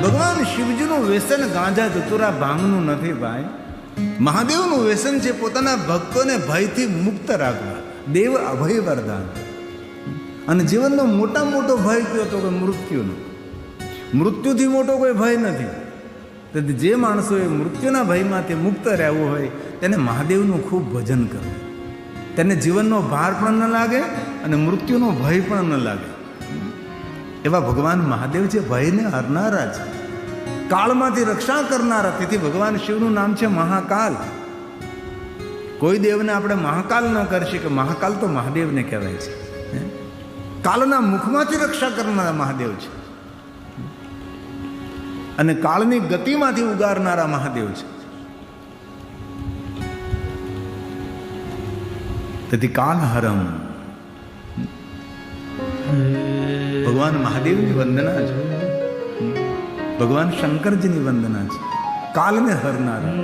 ભગવાન શિવજીનું વ્યસન ગાંજા ધતુરા ભાંગનું નથી ભાઈ. મહાદેવનું વ્યસન છે પોતાના ભક્તોને ભયથી મુક્ત રાખવા. દેવ અભય વરદાન. અને જીવનનો મોટા મોટો ભય કયો તો કે મૃત્યુનો. મૃત્યુથી મોટો કોઈ ભય નથી. તેથી જે માણસોએ મૃત્યુના ભયમાંથી મુક્ત રહેવું હોય તેને મહાદેવનું ખૂબ ભજન કરવું. તેને જીવનનો ભાર પણ ન લાગે અને મૃત્યુનો ભય પણ ન લાગે. એવા ભગવાન મહાદેવ છે, ભયને હરનારા છે, કાળમાંથી રક્ષા કરનારા. તેથી ભગવાન શિવનું નામ છે મહાકાલ. કોઈ દેવને આપણે મહાકાલ ન કરી શકીએ. મહાકાલ તો મહાદેવને કહેવાય છે. કાળના મુખમાંથી રક્ષા કરનારા મહાદેવ છે અને કાળની ગતિમાંથી ઉગારનારા મહાદેવ છે. તેથી કાલહરમ ભગવાન મહાદેવની વંદના છે. ભગવાન શંકરજીની વંદના છે. કાલને હરનારા,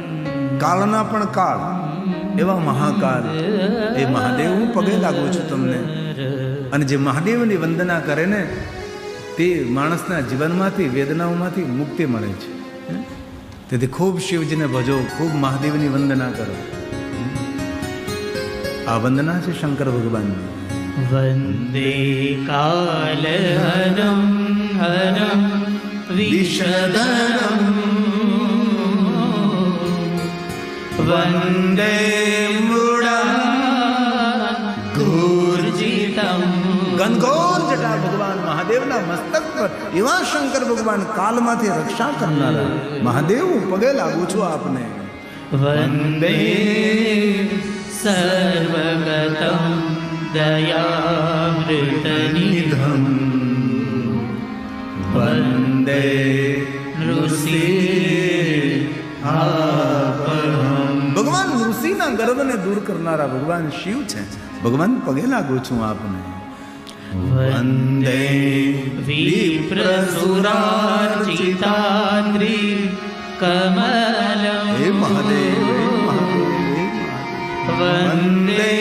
કાળના પણ કાળ એવા મહાકાલ એ મહાદેવ હું પગે લાગુ છું તમને. અને જે મહાદેવની વંદના કરે ને તે માણસના જીવનમાંથી વેદનાઓમાંથી મુક્તિ મળે છે. તેથી ખૂબ શિવજીને ભજો, ખૂબ મહાદેવની વંદના કરો. આ વંદના છે શંકર ભગવાનની. વંદે કાલહરમ હરમ વિષધરમ વંદે મૃડમ ગૂર્જિતમ. ઘનઘોર જટા ભગવાન મહાદેવના મસ્તક પર એવા શંકર ભગવાન કાલમાંથી રક્ષા કરનારા મહાદેવ હું પગે લાગુ છું આપને. વંદે સર્વગતમ દયામૃતનિધમ વંદે ઋષિ ભગવાન ઋષિના ગર્વને દૂર કરનારા ભગવાન શિવ છે. ભગવાન પગે લાગુ છું આપને. વંદે વિપ્રસુરાર્ચિતાદ્રી કમલમ. હે મહાદેવ, હે મહાદેવ. વંદે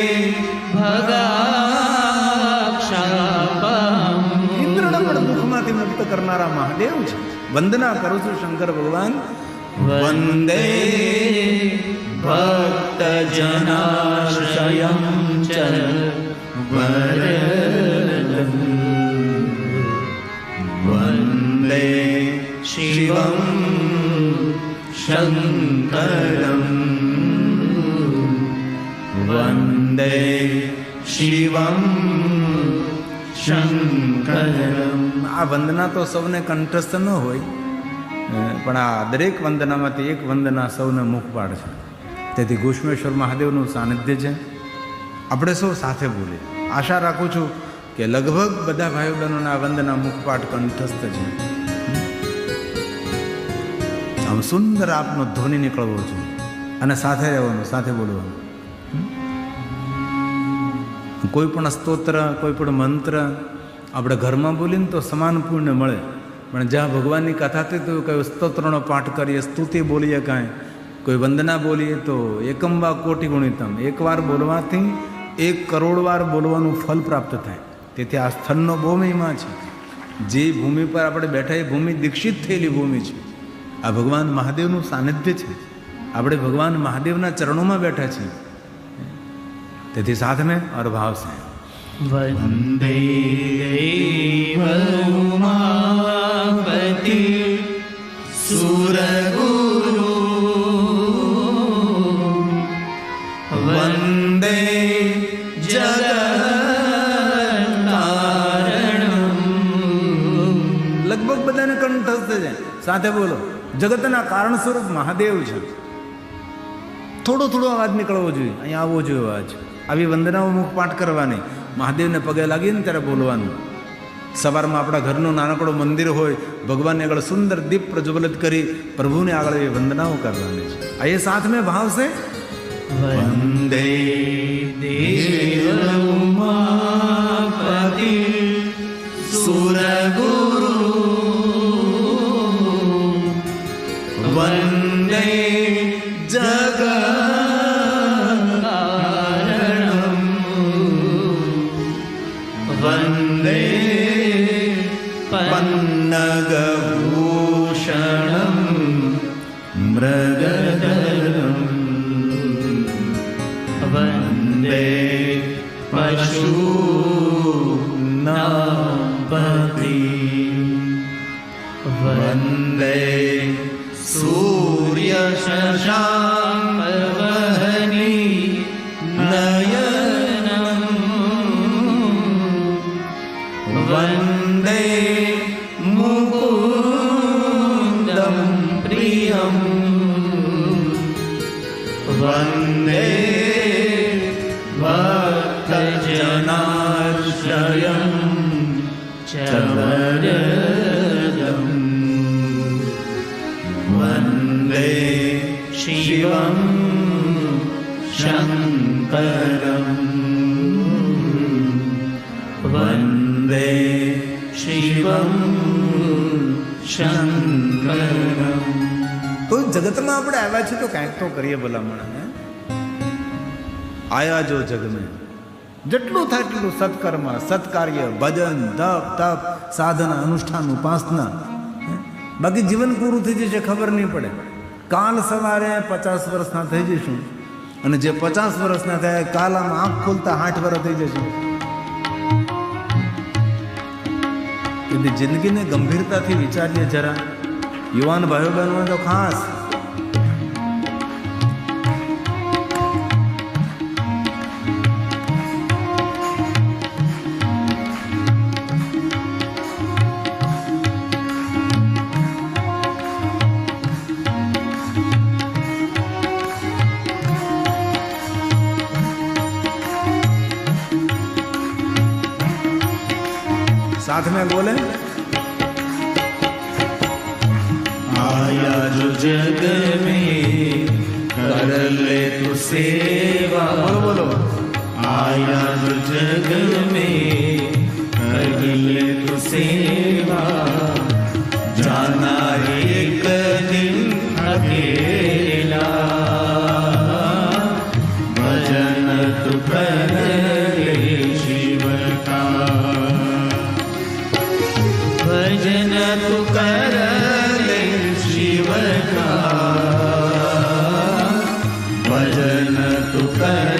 ભગાક્ષાપમ. ઇન્દ્રના પણ દુઃખમાંથી મુક્ત કરનારા મહાદેવ છે. વંદના કરું છું શંકર ભગવાન. વંદે ભક્તજનાશ્રયમ ચ વરદમ. વંદે શિવમ શંકરમ. વંદે શિવમ શંકરમ. આ વંદના તો સૌને કંઠસ્થ ન હોય, પણ આ દરેક વંદનામાંથી એક વંદના સૌને મુખપાડ છે. તેથી ઘુષ્મેશ્વર મહાદેવનું સાનિધ્ય છે. આપણે સૌ સાથે બોલીએ. આશા રાખું છું કે લગભગ બધા ભાઈઓ બહેનોના વંદના મુખપાઠ કંઠસ્થ છે. આમ સુંદર આપનો ધ્વનિ નીકળવો જોઈએ અને સાથે રહેવાનું, સાથે બોલવાનું. કોઈ પણ સ્તોત્ર, કોઈ પણ મંત્ર આપણે ઘરમાં બોલીને તો સમાન પુણ્ય મળે, પણ જ્યાં ભગવાનની કથા થઈ તો કયો સ્તોત્રનો પાઠ કરીએ, સ્તુતિ બોલીએ, કાંઈ કોઈ વંદના બોલીએ તો એકંબા કોટી ગુણિતમ. એકવાર બોલવાથી 1 કરોડ વાર બોલવાનું ફલ પ્રાપ્ત થાય. તેથી આ સ્થળનો બહુ મહિમા છે. જે ભૂમિ પર આપણે બેઠા એ ભૂમિ દીક્ષિત થયેલી ભૂમિ છે. આ ભગવાન મહાદેવનું સાનિધ્ય છે. આપણે ભગવાન મહાદેવના ચરણોમાં બેઠા છીએ. તેથી સાથ મેં और भाव से વંદે દેવ ઉમાપતિ સુરગુરુ. વંદે જગત્કારણમ. લગભગ બધાને કંઠસ્થ છે. સાથે બોલો. જગતના કારણ સ્વરૂપ મહાદેવ છે. થોડો થોડો અવાજ નીકળવો જોઈએ, અહીંયા આવવો જોઈએ અવાજ. આવી વંદનાઓ મુખપાઠ કરવાની, મહાદેવને પગે લાગીને ત્યારે બોલવાનું. સવારમાં આપણા ઘરનું નાનકડું મંદિર હોય, ભગવાનને આગળ સુંદર દીપ પ્રજ્વલિત કરી પ્રભુને આગળ એ વંદનાઓ કરવાની છે. આ એ સાથ મેં ભાવ છે. વંદે દેવ ઉમાપતિ સુરગુરુ. વંદે જગત્કારણમ. વંદે પન્નગભૂષણમ. मृगधरं वन्दे पशूनां पतिं वन्दे सूर्यशशाङ्कवहनी नयनं वन्दे मुकुन्दं प्रियं वन्दे भक्तजनाश्रयं च वरदम् वन्दे शिवं शङ्करम् वन्दे शिवं शङ्करम्। તો જગતમાં આપણે આવ્યા છીએ તો કાંઈક તો કરીએ ભલામણ. આયા જો જગ મેં જેટલું થાય એટલું સત્કર્મ, સત્કાર્ય, ભજન, તપ, સાધના, અનુષ્ઠાન, ઉપાસના. બાકી જીવન પૂરું થઈ જશે, ખબર નહીં પડે. કાલ સવારે 50 વર્ષના થઈ જઈશું અને જે 50 વર્ષના થાય કાલ આમ આંખ ખોલતા 60 વર્ષ થઈ જશે. એટલે જિંદગીને ગંભીરતાથી વિચારીએ જરા. યુવાન ભાઈઓ બહેનો તો ખાસ. साथ में बोले आया जो जग में कर ले तू सेवा। बोलो आया जो जग में कर ले तू सेवा। जाना एक दिन अकेला भजन तू कर ले शिव का। भजन तू कर ले शिव का। भजन तू कर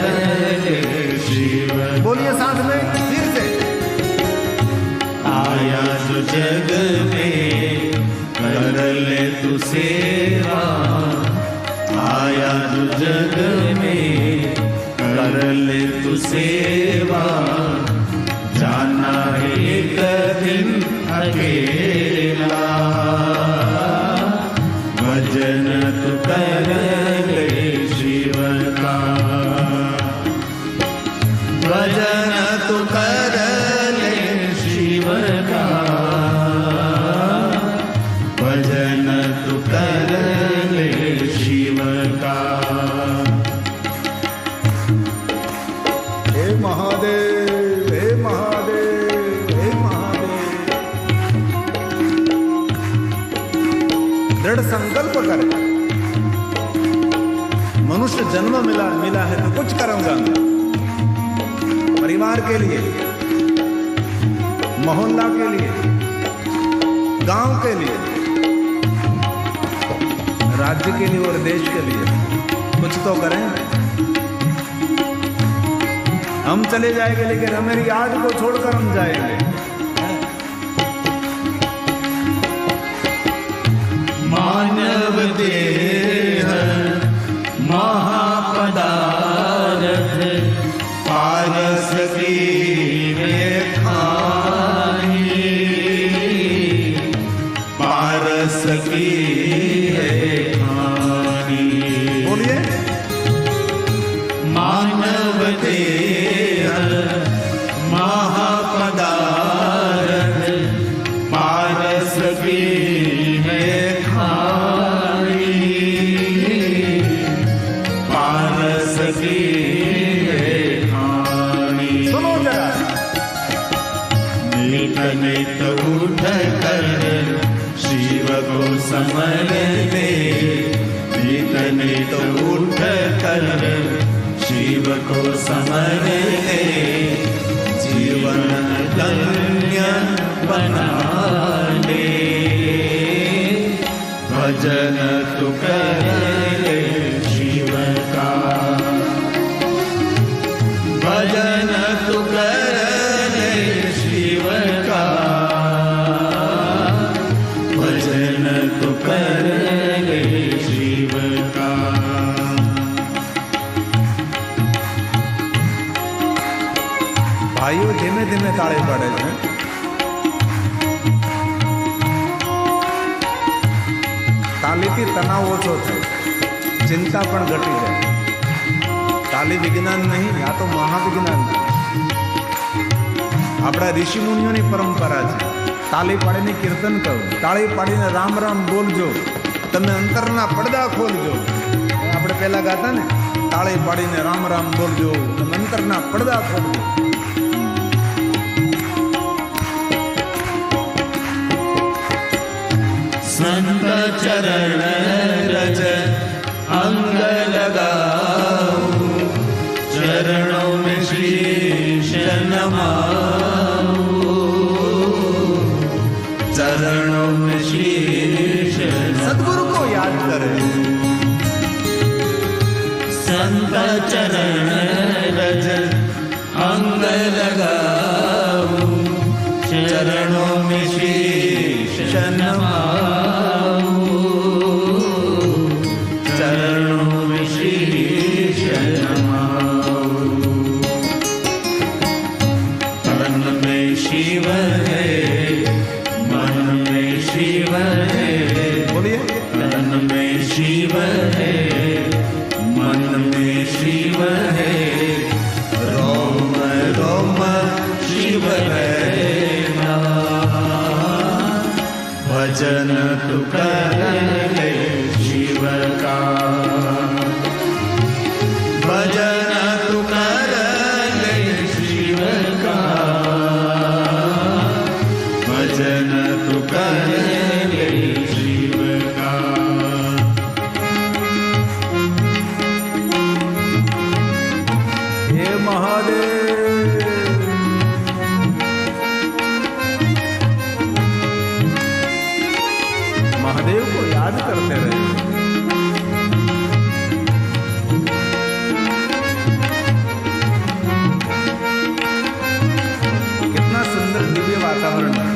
ले शिव। बोलिए साथ में फिर से। आया जो जग में कर ले तू सेवा। आया जो जग में कर ले तू सेवा। जाना एक दिन अकेला भजन तू कर ले शिव का। भजन तू कर ले शिव का। भजन तू कर ले शिव का। हे महादेव, हे महादेव, हे महादेव. दृढ़ संकल्प करें. मनुष्य जन्म मिला है तो कुछ करूंगा. परिवार के लिए, मोहल्ला के लिए, गांव के लिए, राज्य के लिए और देश के लिए कुछ तो करें. हम चले जाएंगे लेकिन हमारी याद को छोड़कर हम जाएंगे. मानव देह महापदारथ पारस की खानी। पारस की खानी। बोलिए मानव देह महापदारथ पारस की खानी। पारस की खानी। सुनो जरा. नित नित उठ कर शिव को समर ले। नित नित उठ कर शिव को समर ले। जीवन धन्य बना ले। भजन तू कर ले शिव का, भजन तू कर ले शिव का, भजन तू कर ले शिव का। ભાઈઓ ધીમે ધીમે તાળી પાડે છે. તાલીથી તણાવ ઓછો થાય, ચિંતા પણ ઘટી જાય. તાલી વિજ્ઞાન નહીં, આ તો મહાવિજ્ઞાન છે. આપણા ઋષિ મુનિઓની પરંપરા છે. તાલી પાડીને કીર્તન કરો, તાળી પાડીને રામ રામ બોલજો, તમે અંતરના પડદા ખોલજો. આપણે પહેલા ગાતા ને, તાળી પાડીને રામ રામ બોલજો, તમે અંતરના પડદા ખોલજો. संत चरण रज अंग लगाऊं, चरणों में शीश नमाऊं, चरणों में शीश। सदगुरु को याद करें। संत चरण रज अंग लगाऊं, चरणों में शीश नमाऊं, चरणों में शीश नमाऊं। तन में शिव है, मन में शिव है, बोलिए। तन में शिव है, मन में शिव है, रोम रोम शिव है। भजन तू कर ले शिव का, भजन तू कर ले शिव का, भजन तू कर ले शिव का। हे महादेव, महादेव को याद करते रहे। कितना सुंदर दिव्य वातावरण है।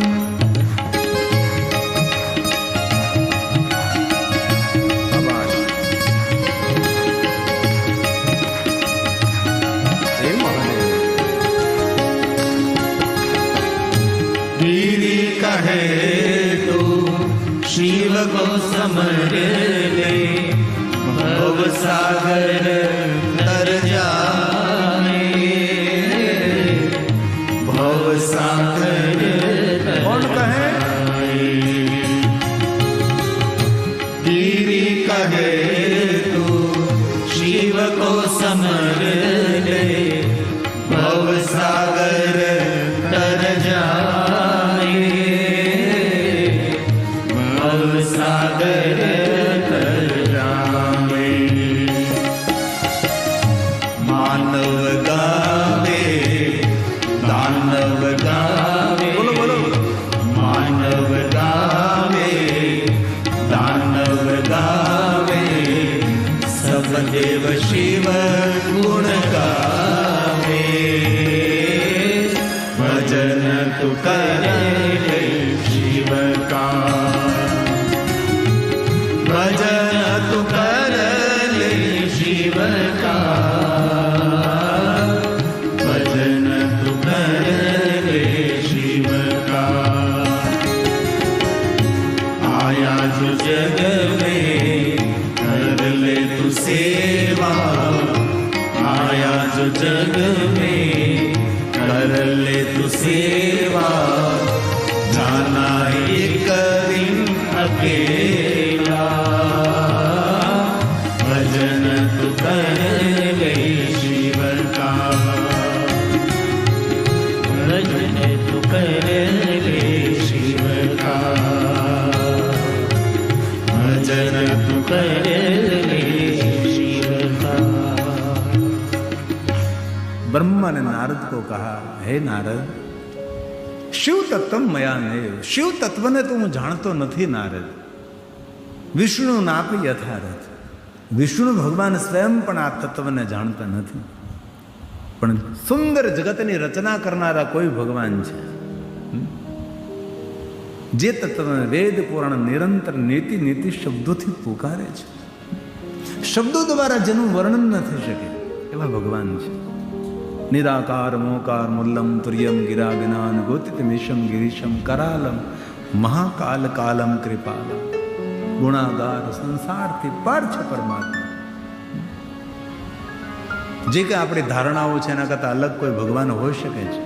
हे महादेव, गिरी कहे तू शिव को समर ले, भव सागर तर जाए, भव सागर कौन कहे? गिरी कहे तू शिव को समर ले, भव सागर तर जाए, सागर तर जाए। मानव गावे दानव गावे, बोलो बोलो। मानव गावे दानव गावे, सब देव शिव गुण गावे। भजन तू कर ले शिव का, भजन तू कर ले शिव का, भजन तू कर ले शिव का। आया जो जग में कर ले तू सेवा, आया जो जग में कर ले तू सेवा, जाना एक दिन अकेला। भजन तू कर ले शिव का, भजन तू कर ले शिव का, भजन तू कर ले शिव का। ब्रह्मा ने नारद को कहा, हे नारद, शिव तत्व मया नेव, शिव तत्व ने तुम जानतो નથી नारद। વિષ્ણુ નાપી યથારથ. વિષ્ણુ ભગવાન સ્વયં પણ આ તત્વને જાણતા નથી, પણ સુંદર જગતની રચના કરનારા કોઈ ભગવાન છે, જે તત્વને વેદ પુરાણ નિરંતર નીતિ નીતિ શબ્દોથી પુકારે છે. શબ્દો દ્વારા જેનું વર્ણન ન થઈ શકે એવા ભગવાન છે. નિરાકાર મોકાર મુલ્લમ તુર્યમ ગિરા જ્ઞાન ગોતિત મિશમ ગિરીશમ કરાલમ મહાકાલ કાલમ કૃપાલમ. ગુણાગાર સંસારથી પાર છે પરમાત્મા. જે કે આપણી ધારણાઓ છે એના કરતા અલગ કોઈ ભગવાન હોઈ શકે છે?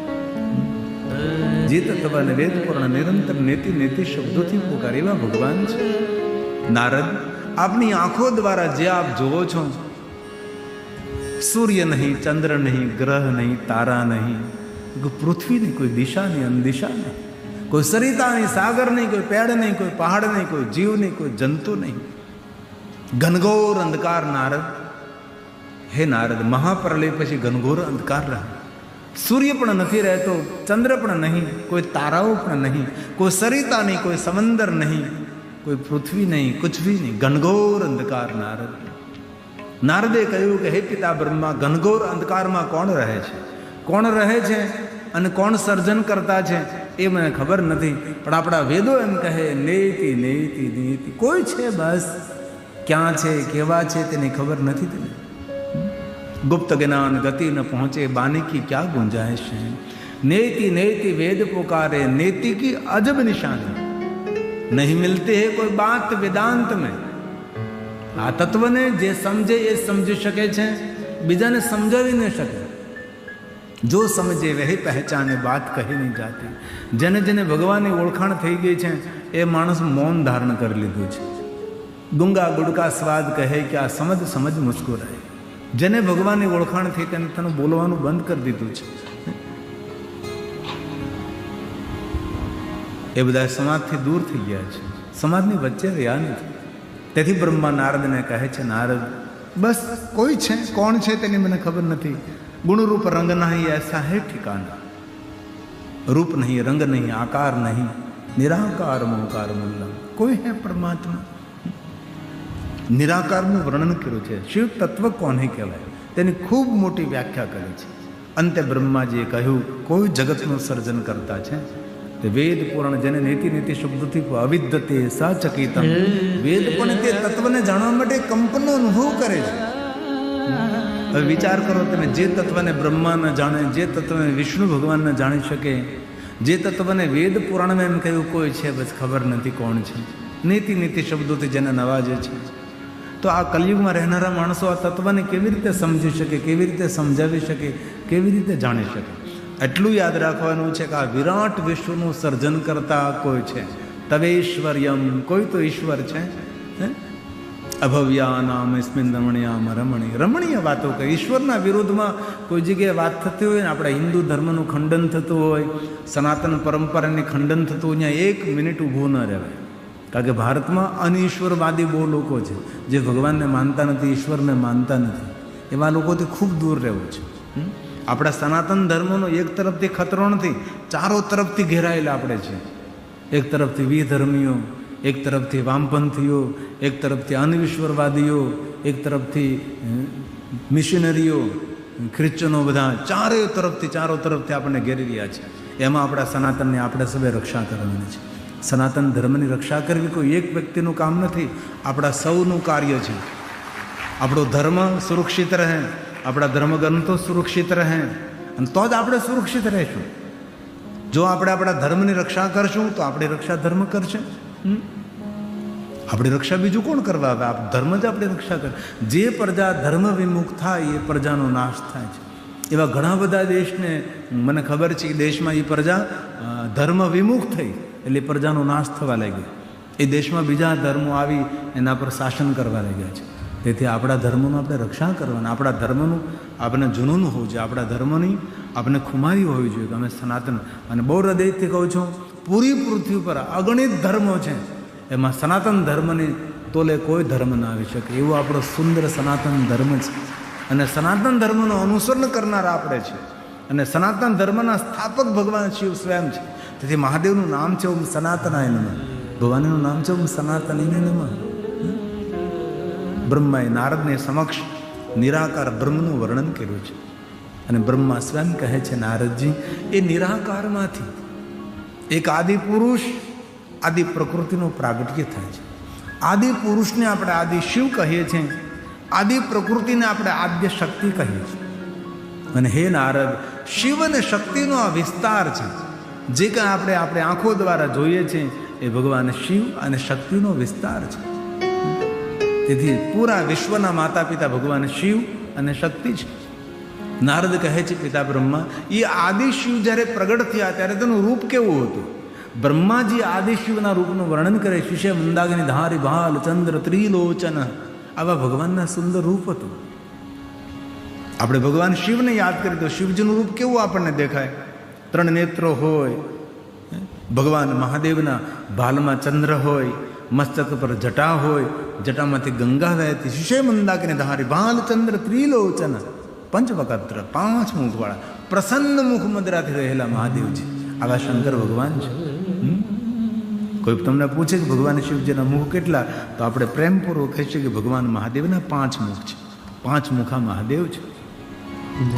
જે તત્વને વેદ પુરાણ નિરંતર નીતિ નીતિ શબ્દોથી પુકાર એવા ભગવાન છે. નારદ, આપની આંખો દ્વારા જે આપ જોવો છો, સૂર્ય નહીં, ચંદ્ર નહીં, ગ્રહ નહીં, તારા નહીં, પૃથ્વી નહીં, કોઈ દિશા નહીં, અનદિશા નહીં, કોઈ સરિતા નહીં, સાગર નહીં, કોઈ પેડ નહીં, કોઈ પહાડ નહીં, કોઈ જીવ નહીં, કોઈ જંતુ નહીં. ઘનઘોર અંધકાર. નારદ, હે નારદ, મહાપ્રલય પછી ઘનઘોર અંધકાર રહે. સૂર્ય પણ નથી રહેતો, ચંદ્ર પણ નહીં, કોઈ તારાઓ પણ નહીં, કોઈ સરિતા નહીં, કોઈ સમંદર નહીં, કોઈ પૃથ્વી નહીં, કુછ ભી નહીં. ઘનઘોર અંધકાર. નારદ, નારદે કહ્યું કે હે પિતા બ્રહ્મા, ઘનઘોર અંધકારમાં કોણ રહે છે? કોણ રહે છે અને કોણ સર્જન કરતા છે એ મને ખબર નથી, પણ આપણા વેદો એમ કહે નેતિ નેતિ નેતિ. કોઈ છે, બસ ક્યાં છે, કેવા છે તેની ખબર નથી તેને. ગુપ્ત જ્ઞાન ગતિ ન પહોંચે, બાની કી ક્યાં ગુંજાइश है. नेति नेति वेद पुकारे, नेति की अजब निशानी नहीं मिलती है कोई बात वेदांत में. આ તત્વને જે સમજે એ સમજી શકે છે, બીજાને સમજાવી ન શકે. જો સમજે વહી પહેચાને, બાત કહી નહીં જાતી. જેને જેને ભગવાનની ઓળખાણ થઈ ગઈ છે એ માણસ મૌન ધારણ કરી લીધું છે. ગુંગા ગુડકા સ્વાદ કહે કે આ સમજ સમજ મુસ્કુરાય. જેને ભગવાનની ઓળખાણ થઈ તેને તેનું બોલવાનું બંધ કરી દીધું છે. એ બધા સમાજથી દૂર થઈ ગયા છે, સમાજની વચ્ચે રહ્યા નથી. તેથી બ્રહ્મા નારદને કહે છે, નારદ બસ કોઈ છે, કોણ છે તેની મને ખબર નથી. ગુણરૂપ રંગ નહીં એસા હે ઠિકાના. રૂપ નહીં, રંગ નહીં, આકાર નહીં, નિરાકાર મોકાર મુલ્લમ. કોઈ હે પરમાત્મા. નિરાકારનું વર્ણન કર્યું છે. શિવ તત્વ કોને કહેવાય તેની ખૂબ મોટી વ્યાખ્યા કરી છે. અંતે બ્રહ્માજીએ કહ્યું કોઈ જગતનું સર્જન કરતા છે તે વેદ પુરાણ, જેને નીતિ નીતિ શબ્દોથી અવિદ્યતે સાચકિતમ. વેદ પણ તે તત્વને જાણવા માટે કંપનનો અનુભવ કરે છે. હવે વિચાર કરો તમે, જે તત્વને બ્રહ્મા ન જાણે, જે તત્વને વિષ્ણુ ભગવાન ન જાણી શકે, જે તત્વને વેદ પુરાણમાં એમ કહ્યું કોઈ છે, બસ ખબર નથી કોણ છે. નીતિ નીતિ શબ્દોથી જેને નવાજે છે, તો આ કલયુગમાં રહેનારા માણસો આ તત્વને કેવી રીતે સમજી શકે, કેવી રીતે સમજાવી શકે, કેવી રીતે જાણી શકે? એટલું યાદ રાખવાનું છે કે આ વિરાટ વિશ્વનું સર્જન કરતા કોઈ છે. તવેશ્વર્યમ, કોઈ તો ઈશ્વર છે. અભવ્યા નામ સ્મિન રમણીયામ રમણીય. રમણીય વાતો કહે. ઈશ્વરના વિરોધમાં કોઈ જગ્યાએ વાત થતી હોય ને, આપણા હિન્દુ ધર્મનું ખંડન થતું હોય, સનાતન પરંપરાની ખંડન થતું હોય, અહીંયા 1 મિનિટ ઊભું ન રહેવાય. કારણ કે ભારતમાં અનઈશ્વરવાદી બહુ લોકો છે, જે ભગવાનને માનતા નથી, ઈશ્વરને માનતા નથી. એવા લોકોથી ખૂબ દૂર રહેવું છે. આપણા સનાતન ધર્મનો એક તરફથી ખતરો નથી, ચારો તરફથી ઘેરાયેલા આપણે છે. એક તરફથી વિધર્મીઓ, એક તરફથી વામપંથીઓ, એક તરફથી અનઈશ્વરવાદીઓ, એક તરફથી મિશનરીઓ, ખ્રિશ્ચનો, બધા ચારો તરફથી આપણને ઘેરી રહ્યા છે. એમાં આપણા સનાતનની આપણે સૌએ રક્ષા કરવાની છે. સનાતન ધર્મની રક્ષા કરવી કોઈ એક વ્યક્તિનું કામ નથી, આપણા સૌનું કાર્ય છે. આપણો ધર્મ સુરક્ષિત રહે, આપણા ધર્મગ્રંથો સુરક્ષિત રહે, અને તો જ આપણે સુરક્ષિત રહીશું. જો આપણે આપણા ધર્મની રક્ષા કરશું તો આપણી રક્ષા ધર્મ કરશે. આપણી રક્ષા બીજું કોણ કરવા આવે? ધર્મ જ આપણી રક્ષા કરે. જે પ્રજા ધર્મ વિમુખ થાય એ પ્રજાનો નાશ થાય છે. એવા ઘણા બધા દેશને મને ખબર છે કે દેશમાં એ પ્રજા ધર્મ વિમુખ થઈ એટલે પ્રજાનો નાશ થવા લાગ્યો. એ દેશમાં બીજા ધર્મો આવી એના પર શાસન કરવા લાગ્યા છે. તેથી આપણા ધર્મોનું આપણે રક્ષા કરવાના. આપણા ધર્મનું આપણે જૂનું હોવું જોઈએ, આપણા ધર્મની આપણે ખુમારી હોવી જોઈએ. અમે સનાતન, અને બહુ હૃદયથી કહું છું, પૂરી પૃથ્વી પર અગણિત ધર્મો છે, એમાં સનાતન ધર્મની તોલે કોઈ ધર્મ ના આવી શકે. એવું આપણો સુંદર સનાતન ધર્મ છે, અને સનાતન ધર્મનું અનુસરણ કરનારા આપણે છે. અને સનાતન ધર્મના સ્થાપક ભગવાન શિવ સ્વયં છે. તેથી મહાદેવનું નામ છે ઓમ સનાતનાય નમઃ, ભગવાનનું નામ છે ઓમ સનાતનીને નમઃ. બ્રહ્માએ નારદને સમક્ષ નિરાકાર બ્રહ્મનું વર્ણન કર્યું છે. અને બ્રહ્મા સ્વયં કહે છે, નારદજી, એ નિરાકારમાંથી એક આદિ પુરુષ આદિ પ્રકૃતિનો પ્રાગટ્ય થાય છે. આદિ પુરુષને આપણે આદિ શિવ કહીએ છીએ, આદિ પ્રકૃતિને આપણે આદ્ય શક્તિ કહીએ છીએ. અને હે નારદ, શિવ અને શક્તિનો આ વિસ્તાર છે. જે કાંઈ આપણે આંખો દ્વારા જોઈએ છીએ એ ભગવાન શિવ અને શક્તિનો વિસ્તાર છે. તેથી પૂરા વિશ્વના માતા પિતા ભગવાન શિવ અને શક્તિ છે. નારદ કહે છે, પિતા બ્રહ્મા, એ આદિ શિવ જ્યારે પ્રગટ થયા ત્યારે તેનું રૂપ કેવું હતું? બ્રહ્માજી આદિ શિવના રૂપનું વર્ણન કરે. શિશે મંદાગ્નિ ધારી ભાલ ચંદ્ર ત્રિલોચન, આવા ભગવાનના સુંદર રૂપ હતું. આપણે ભગવાન શિવને યાદ કરીએ તો શિવજીનું રૂપ કેવું આપણને દેખાય? 3 નેત્રો હોય, ભગવાન મહાદેવના ભાલમાં ચંદ્ર હોય, મસ્તક પર જટા હોય, જટામાંથી ગંગા વહેતી. શિશે મંદાગ્નિ ધારી ભાલ ચંદ્ર ત્રિલોચન, પંચવક્ત્ર, 5 મુખવાળા, પ્રસન્ન મુખ મદરાથી રહેલા મહાદેવજી, આવા શંકર ભગવાન છે. કોઈ તમને પૂછે કે ભગવાન શિવજીના મુખ કેટલા, તો આપણે પ્રેમપૂર્વક કહીએ કે ભગવાન મહાદેવના 5 મુખ છે. 5 મુખા મહાદેવ છે.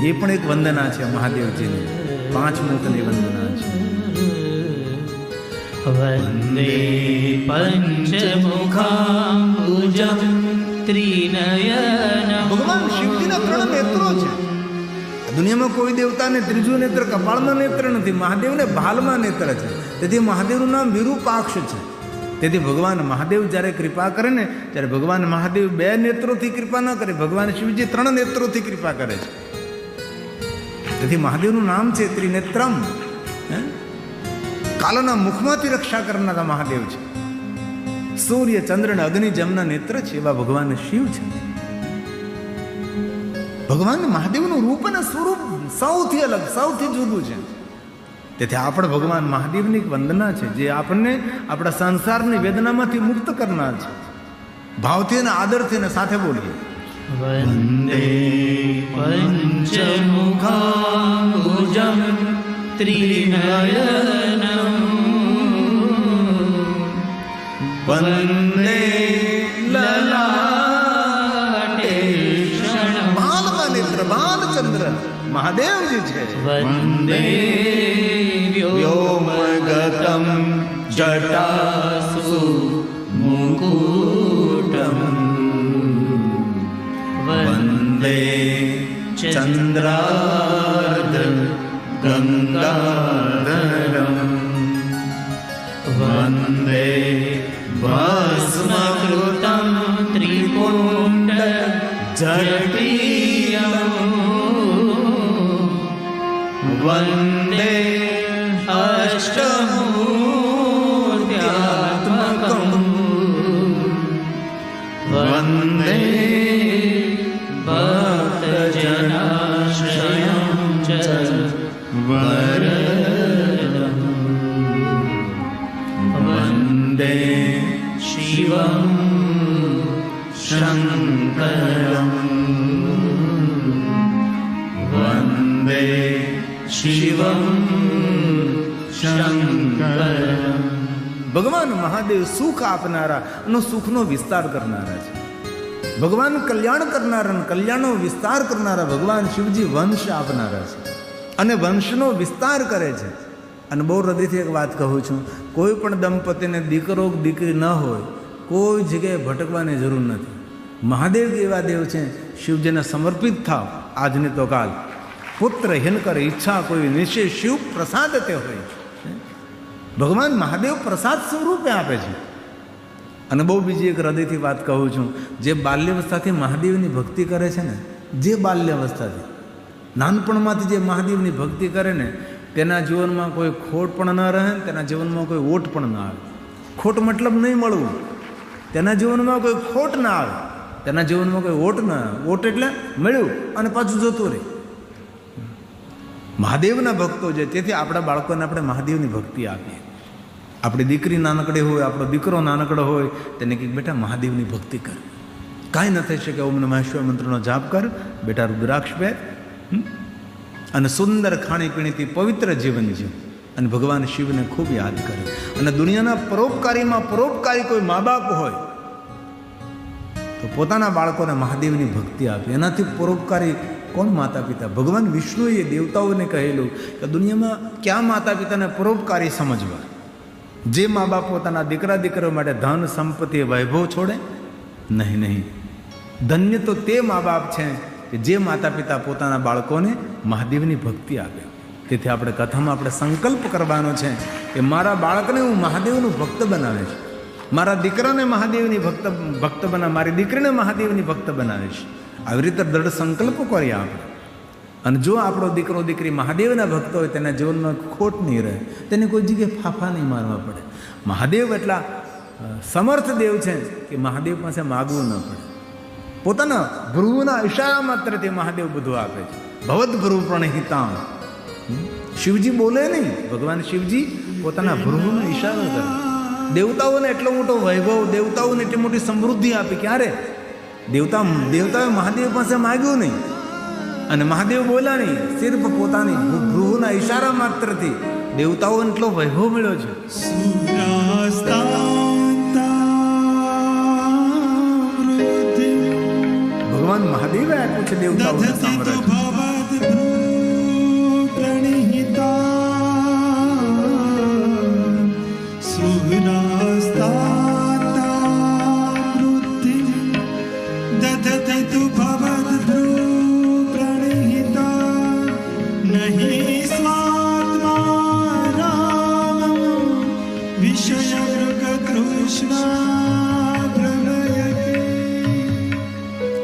એ પણ એક વંદના છે મહાદેવજીની. 5 મુખની વંદના છે. વંદે પંચમુખાંબુજં ત્રિનયનમ. ભગવાન શિવજીના 3 નેત્રો છે. દુનિયામાં કોઈ દેવતાને ત્રીજું નેત્ર કપાળમાં નેત્ર નથી, મહાદેવને ભાલમાં નેત્ર છે. તેથી મહાદેવનું નામ વિરૂપાક્ષ છે. તેથી ભગવાન મહાદેવ જ્યારે કૃપા કરે ને ત્યારે ભગવાન મહાદેવ 2 નેત્રોથી કૃપા ન કરે, ભગવાન શિવજી 3 નેત્રોથી કૃપા કરે છે. તેથી મહાદેવનું નામ છે ત્રિનેત્રમ. કાલોના મુખમાંથી રક્ષા કરનારા મહાદેવ છે. સૂર્ય ચંદ્ર અને અગ્નિ જમના નેત્ર છે એવા ભગવાન શિવ છે. ભગવાન મહાદેવનું રૂપ અને સ્વરૂપ સૌથી અલગ, સૌથી જુદું છે. તેથી આપણે ભગવાન મહાદેવની વંદના છે, જે આપણને આપણા સંસારની વેદનામાંથી મુક્ત કરનાર છે. ભાવથી અને આદરથી અને સાથે બોલીએ. વંદે પંચમુખાંબુજં ત્રિનયનમ. વંદે લલાટે બાલચંદ્ર મહાદેવજી છે. વંદે વ્યોમગતમ જટાસુ મુકુટમ. વંદે ચંદ્રાર્ધ ગંગાધરમ. વંદે ભસ્મકૃતં ત્રિપુંડ જટીયમ. વંદે અષ્ટમૂર્ત્યાત્મકં. વંદે ભક્તજનાશ્રયં ચ વરદમ. વંદે શિવં શંકરમ. વંદે શિવં શંકરમ. ભગવાન મહાદેવ સુખ આપનારા અને સુખનો વિસ્તાર કરનારા છે. ભગવાન કલ્યાણ કરનારા અને કલ્યાણનો વિસ્તાર કરનારા ભગવાન શિવજી વંશ આપનારા છે અને વંશનો વિસ્તાર કરે છે. અને બહુ હૃદયથી એક વાત કહું છું, કોઈ પણ દંપતીને દીકરો દીકરી ન હોય, કોઈ જગ્યાએ ભટકવાની જરૂર નથી. મહાદેવ એવા દેવ છે, શિવજીને સમર્પિત થાવ આજની તો કાલ. પુત્ર હિન કરે ઈચ્છા કોઈ નિશ્ચય શિવ પ્રસાદ તે હોય. ભગવાન મહાદેવ પ્રસાદ સ્વરૂપે આપે છે. અને બહુ બીજી એક હૃદયથી વાત કહું છું, જે બાલ્યાવસ્થાથી મહાદેવની ભક્તિ કરે છે ને, જે બાલ્યાવસ્થાથી નાનપણમાંથી જે મહાદેવની ભક્તિ કરે ને, તેના જીવનમાં કોઈ ખોટ પણ ન રહે, તેના જીવનમાં કોઈ ઓટ પણ ના આવે. ખોટ મતલબ નહીં મળવું, તેના જીવનમાં કોઈ ખોટ ના આવે, તેના જીવનમાં કોઈ ઓટ ના આવે. ઓટ એટલે મળ્યું અને પાછું જતું રહે. મહાદેવના ભક્તો છે, તેથી આપણા બાળકોને આપણે મહાદેવની ભક્તિ આપીએ. આપણી દીકરી નાનકડી હોય, આપણો દીકરો નાનકડો હોય, તેને કંઈક બેટા મહાદેવની ભક્તિ કર. કાંઈ ન થઈ શકે ઓમ નમઃ શિવાય મંત્રનો જાપ કર, બેટા રુદ્રાક્ષ પહેર અને સુંદર ખાણીપીણીથી પવિત્ર જીવન જીવ અને ભગવાન શિવને ખૂબ યાદ કરે. અને દુનિયાના પરોપકારીમાં પરોપકારી કોઈ મા બાપ હોય તો પોતાના બાળકોને મહાદેવની ભક્તિ આપી. એનાથી પરોપકારી કોણ? માતા પિતા. ભગવાન વિષ્ણુએ દેવતાઓને કહેલું કે દુનિયામાં ક્યાં માતા પિતાને પરોપકારી સમજવા. જે મા બાપ પોતાના દીકરા દીકરીઓ માટે ધન સંપત્તિ વૈભવ છોડે નહીં. નહીં, ધન્ય તો તે મા બાપ છે કે જે માતા પિતા પોતાના બાળકોને મહાદેવની ભક્તિ આપે. તેથી આપણે કથામાં આપણે સંકલ્પ કરવાનો છે કે મારા બાળકને હું મહાદેવનું ભક્ત બનાવીશ, મારા દીકરાને મહાદેવની ભક્ત બનાવ, મારી દીકરીને મહાદેવની ભક્ત બનાવીશ. આવી રીતે દ્રઢ સંકલ્પ કરીએ આપણે. અને જો આપણો દીકરો દીકરી મહાદેવના ભક્ત હોય તેના જીવનમાં ખોટ નહીં રહે, તેને કોઈ જગ્યાએ ફાફા નહીં મારવા પડે. મહાદેવ એટલા સમર્થ દેવ છે કે મહાદેવ પાસે માગવું ન પડે. પોતાના ભ્રુવના ઈશારા માત્રથી મહાદેવ બધું આપે છે. ભવદ ભ્રુવ પ્રણહિતામ. શિવજી બોલે નહીં, ભગવાન શિવજી પોતાના ભ્રુવનો ઈશારો કરે. દેવતાઓને એટલો મોટો વૈભવ, દેવતાઓને એટલી મોટી સમૃદ્ધિ આપી. ક્યારે? દેવતાએ મહાદેવ પાસે માગ્યું નહીં અને મહાદેવ બોલ્યા નહીં. સિર્ફ પોતાની ભ્રુવના ઈશારા માત્રથી દેવતાઓને એટલો વૈભવ મળ્યો છે. ભગવાન મહાદેવે આપ્યું છે દેવતાઓને સામ્રાજ્ય.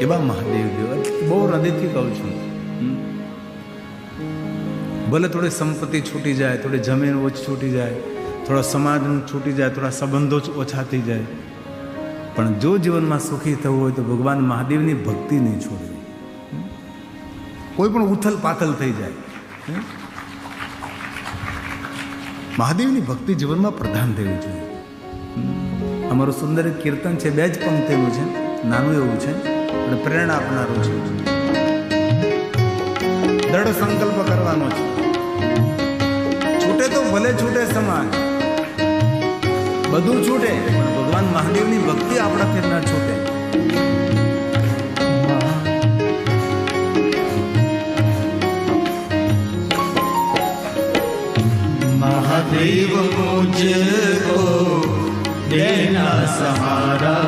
એવા મહાદેવ દેવ બહુ હૃદયથી કહું છું. ભલે થોડી સંપત્તિ છૂટી જાય, થોડી જમીન ઓછી છૂટી જાય, થોડા સમાજ છૂટી જાય, થોડા સંબંધો ઓછા થઈ જાય, પણ જો જીવનમાં સુખી થવું હોય તો ભગવાન મહાદેવની ભક્તિ નહીં છોડવી. કોઈ પણ ઉથલ પાથલ થઈ જાય, મહાદેવની ભક્તિ જીવનમાં પ્રધાન થવી જોઈએ. અમારું સુંદર કીર્તન છે, 2 જ પંક્તિનું છે, નાનું એવું છે અને પ્રેરણા આપનારું છે. દ્રઢ સંકલ્પ કરવાનો છે. છૂટે તો ભલે છૂટે સમાજ, બધું છૂટે, પણ ભગવાન મહાદેવની ભક્તિ આપણાથી ન છૂટે. महादेव मुझको देना सहारा,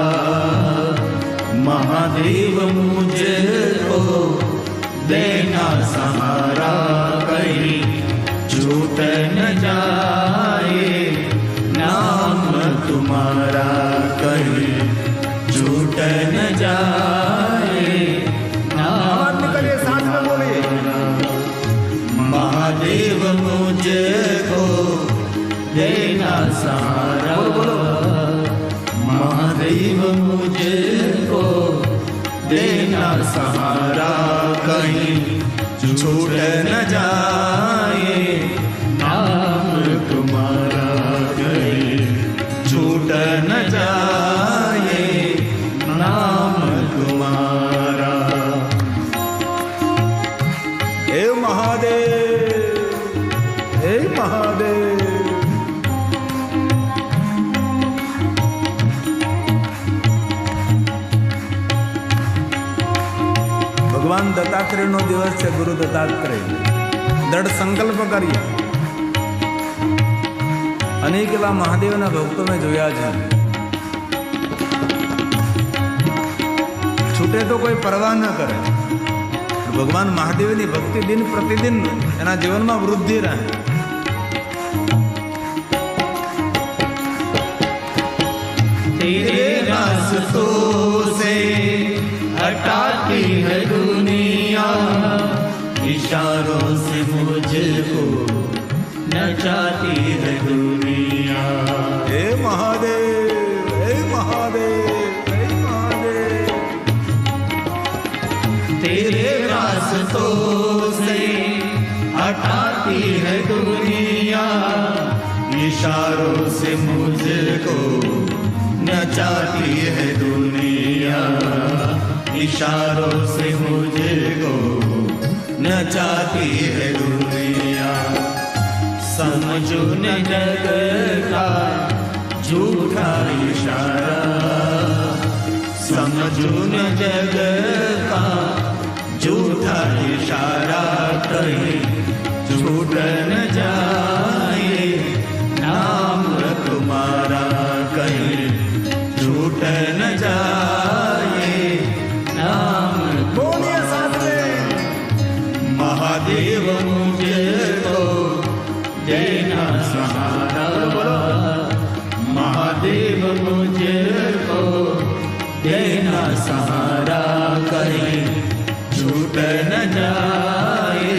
महादेव मुझको देना सहारा, कहीं छूट न जाए नाम तुम्हारा, कहीं छूट न जाए नाम तुम्हारा। महादेव मुझको देना सहारा, महादेव मुझको देना सहारा, कहीं छूट न जाए नाम तुम्हारा, कहीं छूट न जाए नाम तुम्हारा। हे महादेव, हे महादेव, ભગવાન દત્તાત્રેયનો દિવસ છે. ગુરુ દત્તાત્રેય, દ્રઢ સંકલ્પ કરીએ. અનેક એવા મહાદેવના ભક્તો મેં જોયા છે, છૂટે તો કોઈ પરવા ન કરે. ભગવાન મહાદેવની ભક્તિ દિન પ્રતિદિન એના જીવનમાં વૃદ્ધિ રહે. तेरे रास्तों से हटाती है दुनिया, इशारों से मुझको नचाती है दुनिया। हे महादेव, हे महादेव, हे महादेव, तेरे रास्तों से हटाती है दुनिया, इशारों से मुझको नचाती है दुनिया, इशारों से मुझको नचाती है दुनिया। समझो न जग का झूठा इशारा, समझू न जग का झूठा इशारा कहीं छूट न जाए नाम तुम्हारा कहीं छूट न जाए नाम बोलिए साथ में। महादेव मुझको देना सहारा महादेव मुझको देना सहारा कहीं छूट न जाए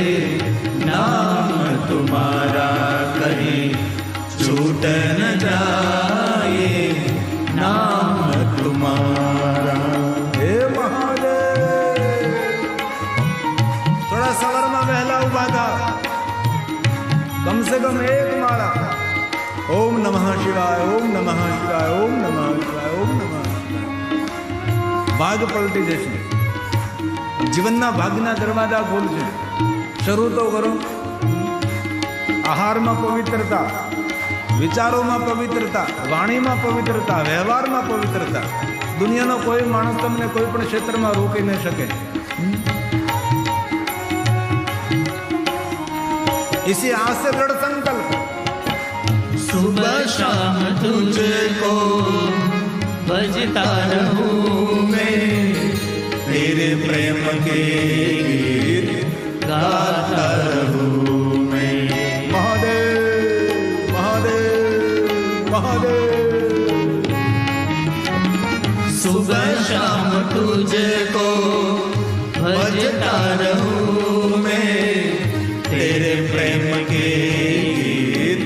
नाम तुम्हारा कहीं छूट न जाए नाम तुम्हारा। हे महादेव। थोड़ा सवर में वहला हुआ था, कम से कम एक माला ओम नमः शिवाय, ओम नमः शिवाय, ओम नमः शिवाय, ओम नमः शिवाय। भाग पलटी जैसे जीवनना भागना दरवाजा खोल છે। શરૂ તો કરો। આહારમાં પવિત્રતા, વિચારોમાં પવિત્રતા, વાણીમાં પવિત્રતા, વ્યવહારમાં પવિત્રતા। દુનિયાનો કોઈ માણસ તમને કોઈ પણ ક્ષેત્રમાં રોકી ન શકે। इसी आज से दृढ़ संकल्प सुबह शाम तुझको बजता रहूं मैं तेरे प्रेम के गीत गाता रहूं मैं। महादेव महादेव महादेव। सुबह शाम तुझको बजता रहूं मैं तेरे प्रेम के गीत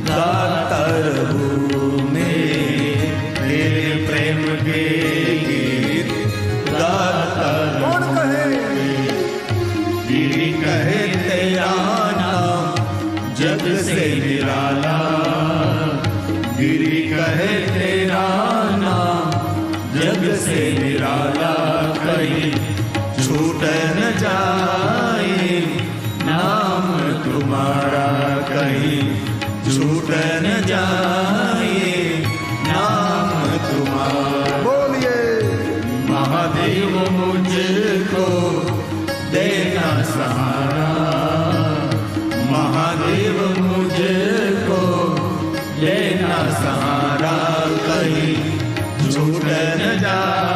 गाता रहूं मैं तेरे प्रेम के गीत गाता। कौन कहे गिरी कहे तेरा नाम जग से निराला गिरी कहे तेरा नाम जग से निराला कहीं छूट न जाए नाम तुम्हारा कहीं छूट न जाए नाम तुम्हारा। बोलिए महादेव मुझको देना सहारा महादेव मुझको देना सहारा कहीं छूट न जाए